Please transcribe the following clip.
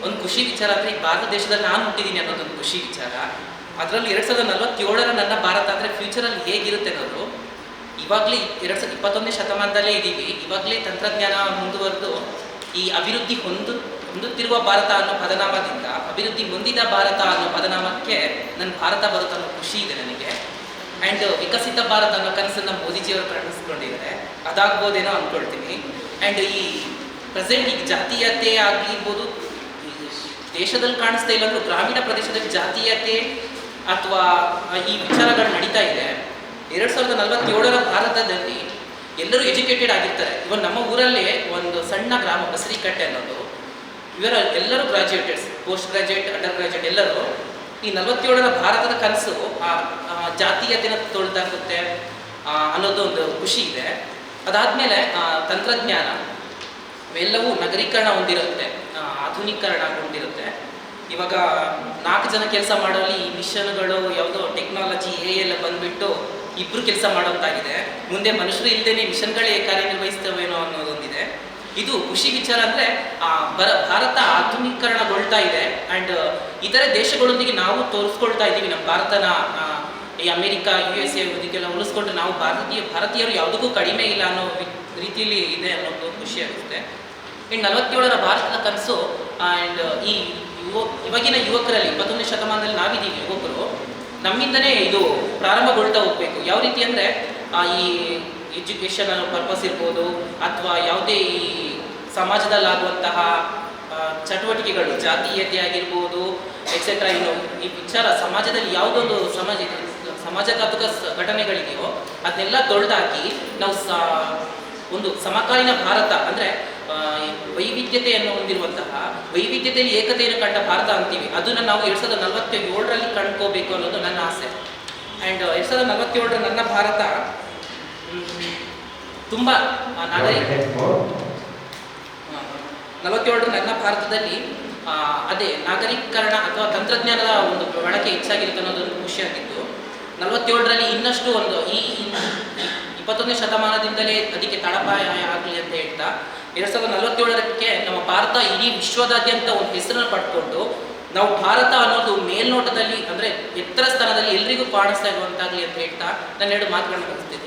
ಒಂದು ಖುಷಿ ವಿಚಾರ ಅಂದರೆ ಈ ಭಾರತ ದೇಶದಲ್ಲಿ ನಾನು ಹುಟ್ಟಿದ್ದೀನಿ ಅನ್ನೋದೊಂದು ಖುಷಿ ವಿಚಾರ. ಅದರಲ್ಲಿ 2047 ನನ್ನ ಭಾರತ ಅಂದರೆ ಫ್ಯೂಚರಲ್ಲಿ ಹೇಗಿರುತ್ತೆ ಅನ್ನೋದು. ಇವಾಗಲೇ 21ನೇ ಶತಮಾನದಲ್ಲೇ ಇದ್ದೀವಿ. ಇವಾಗಲೇ ತಂತ್ರಜ್ಞಾನ ಮುಂದುವರೆದು ಈ ಅಭಿವೃದ್ಧಿ ಹೊಂದುತ್ತಿರುವ ಭಾರತ ಅನ್ನೋ ಪದನಾಮದಿಂದ ಅಭಿವೃದ್ಧಿ ಹೊಂದಿದ ಭಾರತ ಅನ್ನೋ ಪದನಾಮಕ್ಕೆ ನನ್ನ ಭಾರತ ಬರುತ್ತೆ ಅನ್ನೋ ಖುಷಿ ಇದೆ ನನಗೆ. ಆ್ಯಂಡ್ ವಿಕಸಿತ ಭಾರತ ಅನ್ನೋ ಕನಸನ್ನು ಮೋದಿಜಿಯವರು ಕಾಣಿಸ್ಕೊಂಡಿದ್ದಾರೆ, ಅದಾಗ್ಬೋದೇನೋ ಅಂದ್ಕೊಳ್ತೀನಿ. ಆ್ಯಂಡ್ ಈ ಪ್ರೆಸೆಂಟ್ ಈಗ ಜಾತೀಯತೆ ಆಗಿರ್ಬೋದು, ದೇಶದಲ್ಲಿ ಕಾಣಿಸ್ತಾ ಇಲ್ಲ ಅಂದರೂ ಗ್ರಾಮೀಣ ಪ್ರದೇಶದಲ್ಲಿ ಜಾತೀಯತೆ ಅಥವಾ ಈ ವಿಚಾರಗಳು ನಡೀತಾ ಇದೆ. 2047 ಭಾರತದಲ್ಲಿ ಎಲ್ಲರೂ ಎಜುಕೇಟೆಡ್ ಆಗಿರ್ತಾರೆ. ಇವನ್ ನಮ್ಮ ಊರಲ್ಲೇ ಒಂದು ಸಣ್ಣ ಗ್ರಾಮ ಬಸರಿಕಟ್ಟೆ ಅನ್ನೋದು, ಇವರ ಎಲ್ಲರೂ ಗ್ರಾಜ್ಯುಯೇಟೆಡ್ಸ್, ಪೋಸ್ಟ್ ಗ್ರಾಜ್ಯುಯೇಟ್, ಅಂಡರ್ ಗ್ರಾಜ್ಯುಯೇಟ್ ಎಲ್ಲರೂ. ಈ 47 ಭಾರತದ ಕನಸು ಜಾತೀಯತೆನ ತೊಳ್ದಾಕುತ್ತೆ ಅನ್ನೋದು ಒಂದು ಖುಷಿ ಇದೆ. ಅದಾದಮೇಲೆ ತಂತ್ರಜ್ಞಾನ ಎಲ್ಲವೂ ನಗರೀಕರಣ ಹೊಂದಿರುತ್ತೆ, ಆಧುನೀಕರಣ ಹೊಂದಿರುತ್ತೆ. ಇವಾಗ 4 ಜನ ಕೆಲಸ ಮಾಡೋಲ್ಲಿ ಈ ಮಿಷನ್ಗಳು ಯಾವುದೋ ಟೆಕ್ನಾಲಜಿ ಎಲ್ಲ ಬಂದುಬಿಟ್ಟು ಇಬ್ಬರು ಕೆಲಸ ಮಾಡೋಂತಾಗಿದೆ. ಮುಂದೆ ಮನುಷ್ಯರು ಇಲ್ಲದೇ ಮಿಷನ್ಗಳೇ ಕಾರ್ಯನಿರ್ವಹಿಸ್ತವೇನೋ ಅನ್ನೋದೊಂದಿದೆ. ಇದು ಖುಷಿ ವಿಚಾರ. ಅಂದರೆ ಭಾರತ ಆಧುನೀಕರಣಗೊಳ್ತಾ ಇದೆ. ಆ್ಯಂಡ್ ಇತರೆ ದೇಶಗಳೊಂದಿಗೆ ನಾವು ತೋರಿಸ್ಕೊಳ್ತಾ ಇದ್ದೀವಿ ನಮ್ಮ ಭಾರತನ. ಈ ಅಮೇರಿಕಾ, USA ಇದಕ್ಕೆಲ್ಲ ಹೋಲಿಸ್ಕೊಂಡ್ರೆ ನಾವು ಭಾರತೀಯರು ಯಾವುದಕ್ಕೂ ಕಡಿಮೆ ಇಲ್ಲ ಅನ್ನೋ ರೀತಿಯಲ್ಲಿ ಇದೆ ಅನ್ನೋದು ಖುಷಿಯಾಗುತ್ತೆ. ಇನ್ನು 47 ಭಾರತದ ಕನಸು. ಆ್ಯಂಡ್ ಈ ಇವಾಗಿನ ಯುವಕರಲ್ಲಿ 21ನೇ ಶತಮಾನದಲ್ಲಿ ನಾವಿದ್ದೀವಿ ಯುವಕರು, ನಮ್ಮಿಂದನೇ ಇದು ಪ್ರಾರಂಭಗೊಳ್ತಾ ಹೋಗಬೇಕು. ಯಾವ ರೀತಿ ಅಂದರೆ ಈ ಎಜುಕೇಷನ್ ಅನ್ನೋ ಪರ್ಪಸ್ ಇರ್ಬೋದು, ಅಥವಾ ಯಾವುದೇ ಈ ಸಮಾಜದಲ್ಲಾಗುವಂತಹ ಚಟುವಟಿಕೆಗಳು, ಜಾತೀಯತೆ ಆಗಿರ್ಬೋದು ಎಕ್ಸೆಟ್ರಾ, ಇನ್ನು ಈ ವಿಚಾರ ಸಮಾಜದಲ್ಲಿ ಯಾವುದೊಂದು ಸಮಾಜಘಾತುಕ ಘಟನೆಗಳಿದೆಯೋ ಅದನ್ನೆಲ್ಲ ತೊಳೆದಾಕಿ ನಾವು ಒಂದು ಸಮಕಾಲೀನ ಭಾರತ ಅಂದರೆ ವೈವಿಧ್ಯತೆಯನ್ನು ಹೊಂದಿರುವಂತಹ, ವೈವಿಧ್ಯತೆಯಲ್ಲಿ ಏಕತೆಯನ್ನು ಕಂಡ ಭಾರತ ಅಂತೀವಿ. ಅದನ್ನು ನಾವು 2047 ಕಂಡ್ಕೋಬೇಕು ಅನ್ನೋದು ನನ್ನ ಆಸೆ. ಆ್ಯಂಡ್ 2047 ನನ್ನ ಭಾರತ ತುಂಬ 47 ನನ್ನ ಭಾರತದಲ್ಲಿ ಅದೇ ನಾಗರೀಕರಣ ಅಥವಾ ತಂತ್ರಜ್ಞಾನದ ಒಂದು ಬಳಕೆ ಹೆಚ್ಚಾಗಿರುತ್ತೆ ಅನ್ನೋದೊಂದು ಖುಷಿಯಾಗಿತ್ತು. 47ರಲ್ಲಿ ಇನ್ನಷ್ಟು ಒಂದು ಈ 21ನೇ ಶತಮಾನದಿಂದಲೇ ಅದಕ್ಕೆ ತಳಪಾಯ ಆಗಲಿ ಅಂತ ಹೇಳ್ತಾ 2047ಕ್ಕೆ ನಮ್ಮ ಭಾರತ ಇಡೀ ವಿಶ್ವದಾದ್ಯಂತ ಒಂದು ಹೆಸರನ್ನು ಪಡ್ಕೊಂಡು ನಾವು ಭಾರತ ಅನ್ನೋದು ಮೇಲ್ನೋಟದಲ್ಲಿ ಅಂದರೆ ಎತ್ತರ ಸ್ಥಾನದಲ್ಲಿ ಎಲ್ರಿಗೂ ಕಾಣಿಸ್ತಾ ಇರುವಂತಾಗಲಿ ಅಂತ ಹೇಳ್ತಾ ನಾನು 2 ಮಾತುಗಳನ್ನು ಮುಗಿಸ್ತೀನಿ.